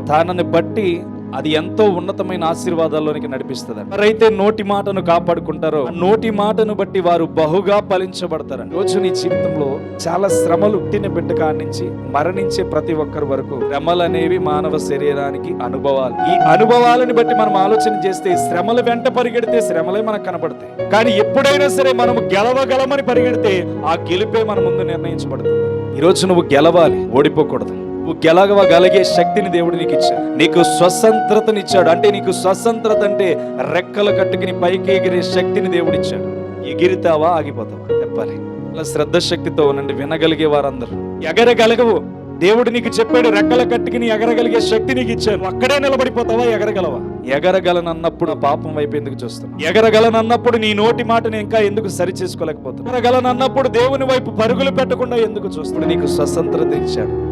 తనని బట్టి అది ఎంతో ఉన్నతమైన ఆశీర్వాదాల్లోనికి నడిపిస్తుంది. ఎవరైతే నోటి మాటను కాపాడుకుంటారో నోటి మాటను బట్టి వారు బహుగా ఫలించబడతారు. రోజు నీ జీవితంలో చాలా శ్రమలు, పుట్టిన బిడ్డ కాడి నుంచి మరణించే ప్రతి ఒక్కరి వరకు శ్రమలు అనేవి మానవ శరీరానికి అనుభవాలు. ఈ అనుభవాలను బట్టి మనం ఆలోచన చేస్తే శ్రమల వెంట పరిగెడితే శ్రమలే మనకు కనబడతాయి. కానీ ఎప్పుడైనా సరే మనం గెలవగలమని పరిగెడితే ఆ గెలుపే మన ముందు నిర్ణయించబడుతుంది. ఈరోజు నువ్వు గెలవాలి, ఓడిపోకూడదు. నువ్వు గెలవగలిగే శక్తిని దేవుడు నీకు ఇచ్చాడు. నీకు స్వతంత్రతనిచ్చాడు. అంటే నీకు స్వతంత్రత అంటే రెక్కలు కట్టుకుని పైకి ఎగిరే శక్తిని దేవుడు ఇచ్చాడు. ఎగిరితావా, ఆగిపోతావా చెప్పాలి. అలా శ్రద్ధ శక్తితో ఉండండి. వినగలిగే వారందరూ ఎగరగలగవు. దేవుడు నీకు చెప్పాడు, రెక్కల కట్టుకుని ఎగరగలిగే శక్తి నీకు ఇచ్చాడు. అక్కడే నిలబడిపోతావా, ఎగరగలవా? ఎగరగలనన్నప్పుడు పాపం వైపు ఎందుకు చూస్తావు? ఎగరగలనన్నప్పుడు నీ నోటి మాటను ఇంకా ఎందుకు సరి చేసుకోలేకపోతావు? ఎగరగలనన్నప్పుడు దేవుని వైపు పరుగులు పెట్టకుండా ఎందుకు చూస్తాడు? నీకు స్వతంత్రత ఇచ్చాడు.